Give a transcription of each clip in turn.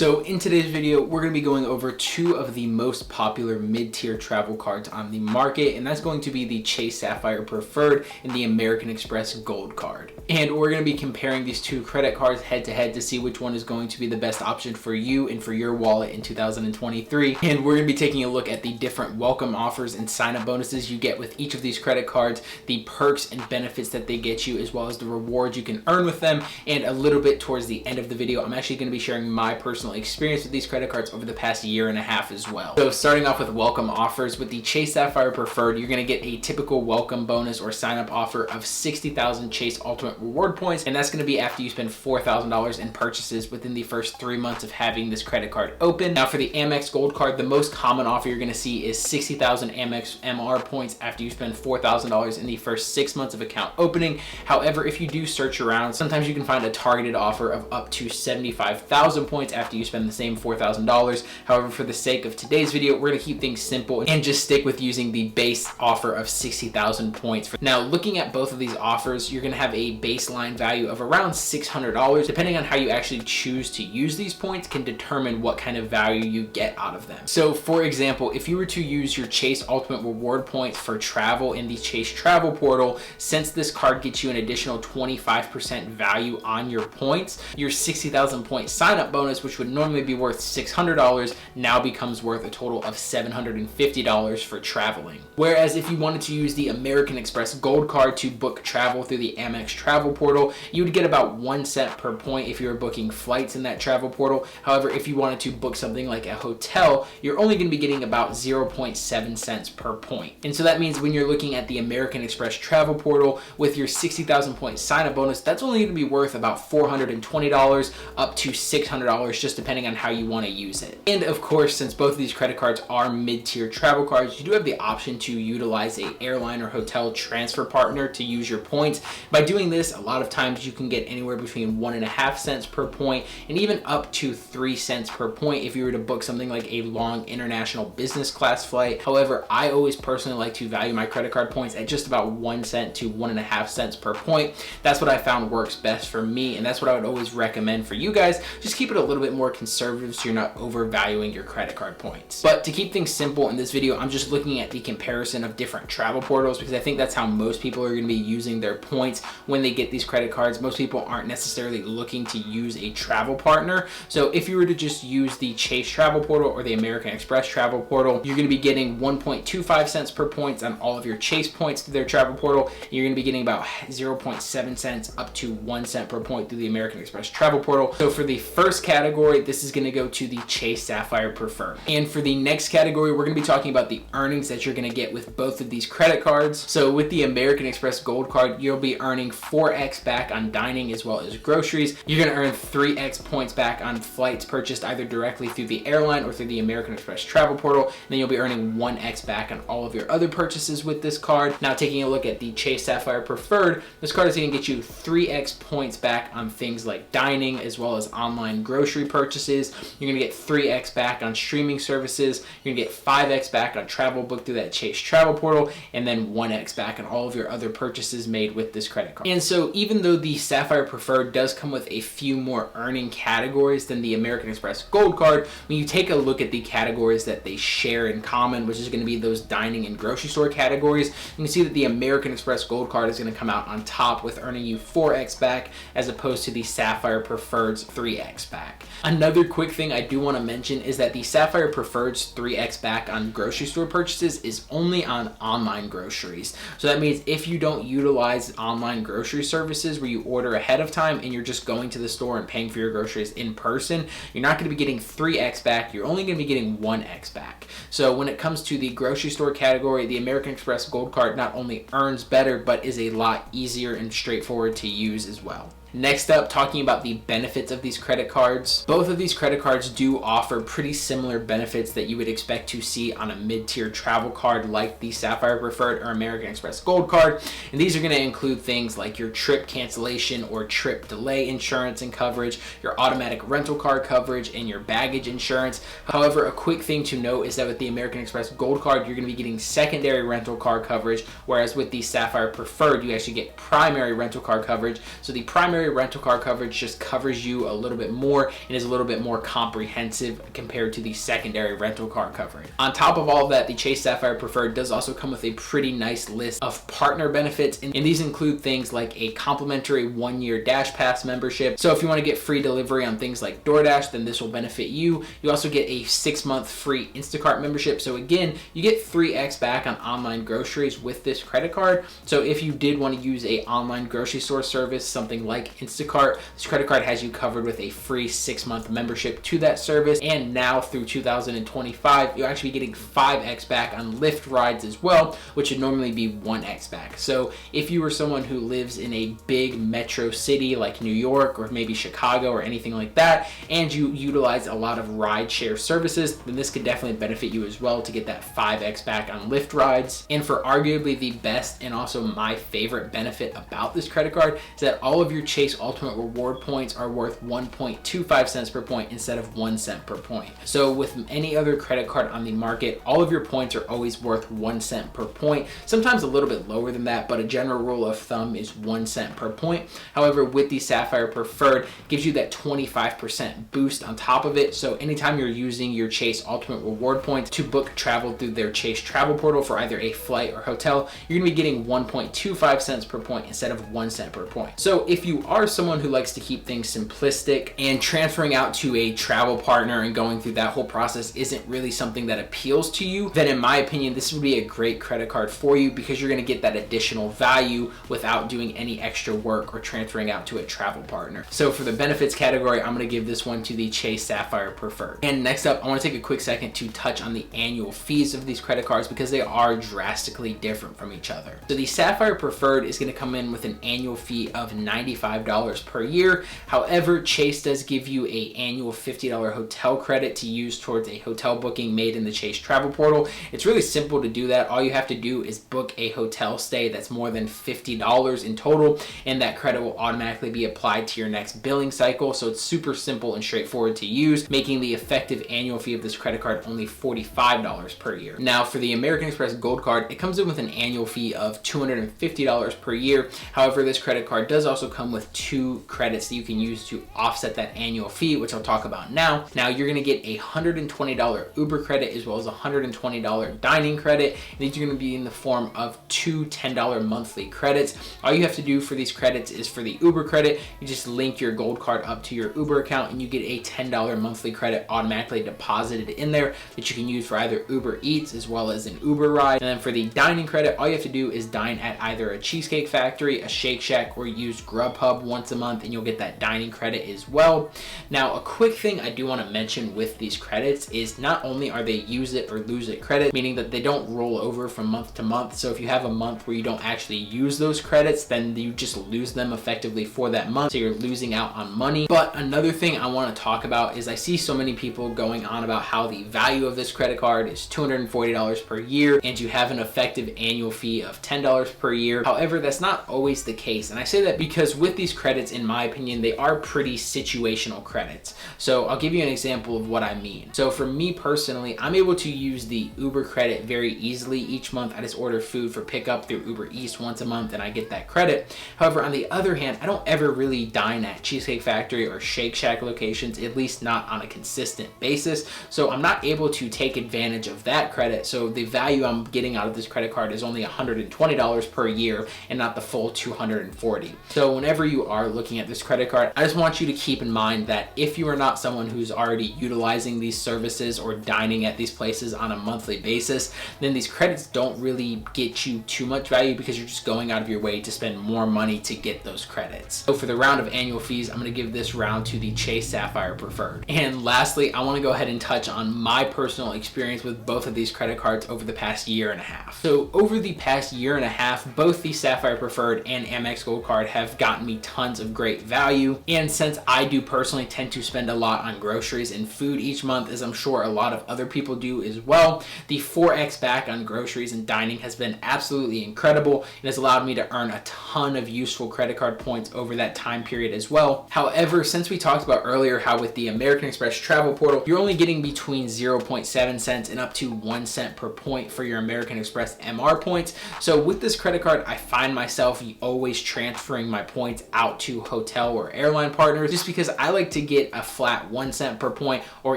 So in today's video, we're going to be going over two of the most popular mid-tier travel cards on the market, and that's going to be the Chase Sapphire Preferred and the American Express Gold Card. And we're going to be comparing these two credit cards head to head to see which one is going to be the best option for you and for your wallet in 2023. And we're going to be taking a look at the different welcome offers and sign-up bonuses you get with each of these credit cards, the perks and benefits that they get you, as well as the rewards you can earn with them. And a little bit towards the end of the video, I'm actually going to be sharing my personal experience with these credit cards over the past year and a half as well. So starting off with welcome offers, with the Chase Sapphire Preferred, you're going to get a typical welcome bonus or sign-up offer of 60,000 Chase Ultimate Reward Points, and that's going to be after you spend $4,000 in purchases within the first 3 months of having this credit card open. Now for the Amex Gold Card, the most common offer you're going to see is 60,000 Amex MR points after you spend $4,000 in the first 6 months of account opening. However, if you do search around, sometimes you can find a targeted offer of up to 75,000 points after you spend the same $4,000. However, for the sake of today's video, we're going to keep things simple and just stick with using the base offer of 60,000 points. Now, looking at both of these offers, you're going to have a baseline value of around $600. Depending on how you actually choose to use these points can determine what kind of value you get out of them. So for example, if you were to use your Chase Ultimate Reward Points for travel in the Chase Travel Portal, since this card gets you an additional 25% value on your points, your 60,000 point sign-up bonus, which would normally be worth $600, now becomes worth a total of $750 for traveling. Whereas if you wanted to use the American Express Gold Card to book travel through the Amex Travel Portal, you would get about 1 cent per point if you were booking flights in that travel portal. However, if you wanted to book something like a hotel, you're only going to be getting about 0.7 cents per point. And so that means when you're looking at the American Express Travel Portal with your 60,000 point sign-up bonus, that's only going to be worth about $420 up to $600, just depending on how you want to use it. And of course, since both of these credit cards are mid-tier travel cards, you do have the option to utilize a airline or hotel transfer partner to use your points. By doing this, a lot of times you can get anywhere between 1.5 cents per point and even up to 3 cents per point if you were to book something like a long international business class flight. However, I always personally like to value my credit card points at just about 1 cent to 1.5 cents per point. That's what I found works best for me, and that's what I would always recommend for you guys. Just keep it a little bit more conservative so you're not overvaluing your credit card points. But to keep things simple in this video, I'm just looking at the comparison of different travel portals because I think that's how most people are going to be using their points when they get these credit cards. Most people aren't necessarily looking to use a travel partner. So if you were to just use the Chase Travel Portal or the American Express Travel Portal, you're going to be getting 1.25 cents per point on all of your Chase points through their travel portal. You're going to be getting about 0.7 cents up to 1 cent per point through the American Express Travel Portal. So for the first category, this is going to go to the Chase Sapphire Preferred. And for the next category, we're going to be talking about the earnings that you're going to get with both of these credit cards. So with the American Express Gold Card, you'll be earning 4x back on dining as well as groceries. You're going to earn 3x points back on flights purchased either directly through the airline or through the American Express Travel Portal. And then you'll be earning 1x back on all of your other purchases with this card. Now taking a look at the Chase Sapphire Preferred, this card is going to get you 3x points back on things like dining as well as online grocery purchases. You're going to get 3x back on streaming services. You're going to get 5x back on travel booked through that Chase Travel Portal, and then 1x back on all of your other purchases made with this credit card. And so even though the Sapphire Preferred does come with a few more earning categories than the American Express Gold Card, when you take a look at the categories that they share in common, which is going to be those dining and grocery store categories, you can see that the American Express Gold Card is going to come out on top with earning you 4x back as opposed to the Sapphire Preferred's 3x back. Another quick thing I do want to mention is that the Sapphire Preferred's 3x back on grocery store purchases is only on online groceries. So that means if you don't utilize online grocery services where you order ahead of time and you're just going to the store and paying for your groceries in person, you're not going to be getting 3x back. You're only going to be getting 1x back. So when it comes to the grocery store category, the American Express Gold Card not only earns better, but is a lot easier and straightforward to use as well. Next up, talking about the benefits of these credit cards. Both of these credit cards do offer pretty similar benefits that you would expect to see on a mid-tier travel card like the Sapphire Preferred or American Express Gold Card. And these are going to include things like your trip cancellation or trip delay insurance and coverage, your automatic rental car coverage, and your baggage insurance. However, a quick thing to note is that with the American Express Gold Card, you're going to be getting secondary rental car coverage, whereas with the Sapphire Preferred, you actually get primary rental car coverage. So the primary primary rental car coverage just covers you a little bit more and is a little bit more comprehensive compared to the secondary rental car coverage. On top of all of that, the Chase Sapphire Preferred does also come with a pretty nice list of partner benefits, and these include things like a complimentary 1-year Dash Pass membership. So if you want to get free delivery on things like DoorDash, then this will benefit you. You also get a 6-month free Instacart membership. So again, you get 3x back on online groceries with this credit card. So if you did want to use a online grocery store service, something like Instacart, this credit card has you covered with a free 6-month membership to that service. And now through 2025, you'll actually be getting 5x back on Lyft rides as well, which would normally be 1x back. So if you were someone who lives in a big metro city like New York or maybe Chicago or anything like that, and you utilize a lot of ride share services, then this could definitely benefit you as well to get that 5x back on Lyft rides. And for arguably the best and also my favorite benefit about this credit card is that all of your Chase Ultimate Reward points are worth 1.25 cents per point instead of 1 cent per point. So with any other credit card on the market, all of your points are always worth 1 cent per point, sometimes a little bit lower than that, but a general rule of thumb is 1 cent per point. However, with the Sapphire Preferred, it gives you that 25% boost on top of it. So anytime you're using your Chase Ultimate Reward points to book travel through their Chase travel portal for either a flight or hotel, you're gonna be getting 1.25 cents per point instead of 1 cent per point. So if you are someone who likes to keep things simplistic and transferring out to a travel partner and going through that whole process isn't really something that appeals to you, then in my opinion, this would be a great credit card for you because you're gonna get that additional value without doing any extra work or transferring out to a travel partner. So for the benefits category, I'm gonna give this one to the Chase Sapphire Preferred. And next up, I wanna take a quick second to touch on the annual fees of these credit cards because they are drastically different from each other. So the Sapphire Preferred is gonna come in with an annual fee of $95 per year. However, Chase does give you an annual $50 hotel credit to use towards a hotel booking made in the Chase travel portal. It's really simple to do that. All you have to do is book a hotel stay that's more than $50 in total, and that credit will automatically be applied to your next billing cycle. So it's super simple and straightforward to use, making the effective annual fee of this credit card only $45 per year. Now for the American Express Gold Card, it comes in with an annual fee of $250 per year. However, this credit card does also come with 2 credits that you can use to offset that annual fee, which I'll talk about now. Now you're gonna get a $120 Uber credit as well as a $120 dining credit. And these are gonna be in the form of 2 $10 monthly credits. All you have to do for these credits is for the Uber credit, you just link your Gold Card up to your Uber account and you get a $10 monthly credit automatically deposited in there that you can use for either Uber Eats as well as an Uber ride. And then for the dining credit, all you have to do is dine at either a Cheesecake Factory, a Shake Shack, or use Grubhub once a month and you'll get that dining credit as well. Now, a quick thing I do want to mention with these credits is not only are they use it or lose it credit, meaning that they don't roll over from month to month. So if you have a month where you don't actually use those credits, then you just lose them effectively for that month. So you're losing out on money. But another thing I want to talk about is I see so many people going on about how the value of this credit card is $240 per year and you have an effective annual fee of $10 per year. However, that's not always the case. And I say that because with these credits, in my opinion, they are pretty situational credits. So I'll give you an example of what I mean. So for me personally, I'm able to use the Uber credit very easily each month. I just order food for pickup through Uber Eats once a month and I get that credit. However, on the other hand, I don't ever really dine at Cheesecake Factory or Shake Shack locations, at least not on a consistent basis. So I'm not able to take advantage of that credit. So the value I'm getting out of this credit card is only $120 per year and not the full $240. So whenever you are looking at this credit card, I just want you to keep in mind that if you are not someone who's already utilizing these services or dining at these places on a monthly basis, then these credits don't really get you too much value because you're just going out of your way to spend more money to get those credits. So for the round of annual fees, I'm going to give this round to the Chase Sapphire Preferred. And lastly, I want to go ahead and touch on my personal experience with both of these credit cards over the past year and a half. So over the past year and a half, both the Sapphire Preferred and Amex Gold Card have gotten me tons of great value. And since I do personally tend to spend a lot on groceries and food each month, as I'm sure a lot of other people do as well, the 4x back on groceries and dining has been absolutely incredible. It has allowed me to earn a ton of useful credit card points over that time period as well. However, since we talked about earlier how with the American Express travel portal, you're only getting between 0.7 cents and up to 1 cent per point for your American Express MR points. So with this credit card, I find myself always transferring my points out to hotel or airline partners, just because I like to get a flat 1 cent per point or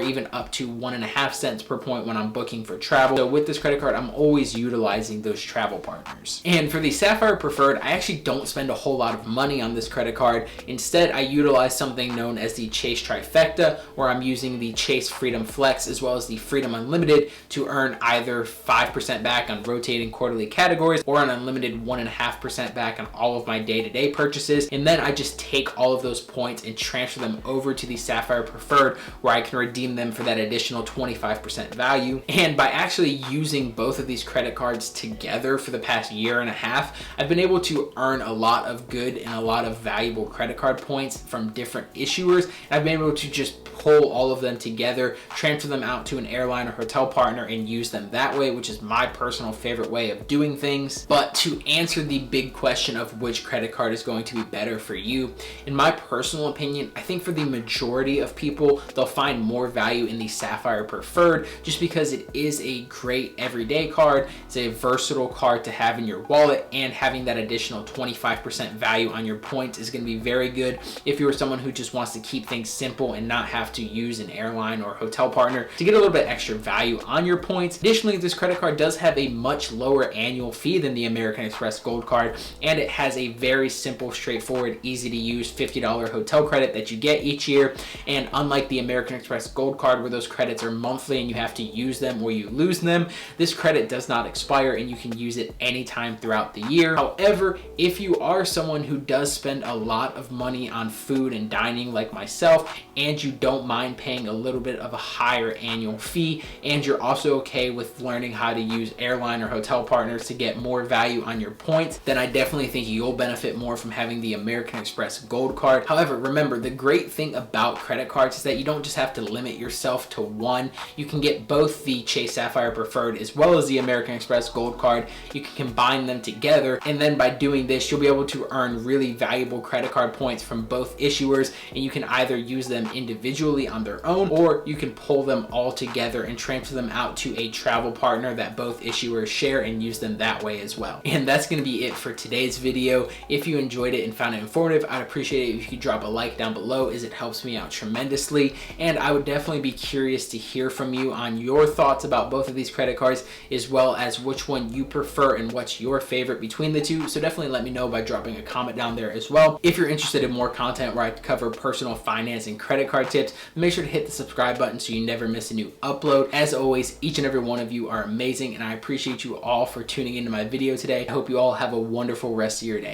even up to 1.5 cents per point when I'm booking for travel. So with this credit card, I'm always utilizing those travel partners. And for the Sapphire Preferred, I actually don't spend a whole lot of money on this credit card. Instead, I utilize something known as the Chase Trifecta, where I'm using the Chase Freedom Flex as well as the Freedom Unlimited to earn either 5% back on rotating quarterly categories or an unlimited 1.5% back on all of my day-to-day purchases. And then I just take all of those points and transfer them over to the Sapphire Preferred, where I can redeem them for that additional 25% value. And by actually using both of these credit cards together for the past year and a half, I've been able to earn a lot of good and a lot of valuable credit card points from different issuers. And I've been able to just pull all of them together, transfer them out to an airline or hotel partner and use them that way, which is my personal favorite way of doing things. But to answer the big question of which credit card is going to be better for you, in my personal opinion, I think for the majority of people, they'll find more value in the Sapphire Preferred just because it is a great everyday card. It's a versatile card to have in your wallet, and having that additional 25% value on your points is going to be very good if you're someone who just wants to keep things simple and not have to use an airline or hotel partner to get a little bit extra value on your points. Additionally, this credit card does have a much lower annual fee than the American Express Gold Card, and it has a very simple, straightforward, easy to use $50 hotel credit that you get each year. And unlike the American Express Gold Card, where those credits are monthly and you have to use them or you lose them, this credit does not expire and you can use it anytime throughout the year. However, if you are someone who does spend a lot of money on food and dining like myself, and you don't mind paying a little bit of a higher annual fee, and you're also okay with learning how to use airline or hotel partners to get more value on your points, then I definitely think you'll benefit more from having the American Express Gold Card. However, remember, the great thing about credit cards is that you don't just have to limit yourself to one. You can get both the Chase Sapphire Preferred as well as the American Express Gold Card. You can combine them together, and then by doing this, you'll be able to earn really valuable credit card points from both issuers, and you can either use them individually on their own, or you can pull them all together and transfer them out to a travel partner that both issuers share and use them that way as well. And that's going to be it for today's video. If you enjoyed it and found it informative, I'd appreciate it if you could drop a like down below, as it helps me out tremendously. And I would definitely be curious to hear from you on your thoughts about both of these credit cards, as well as which one you prefer and what's your favorite between the two. So definitely let me know by dropping a comment down there as well. If you're interested in more content where I cover personal finance and credit card tips, make sure to hit the subscribe button so you never miss a new upload. As always, each and every one of you are amazing, and I appreciate you all for tuning into my video today. I hope you all have a wonderful rest of your day.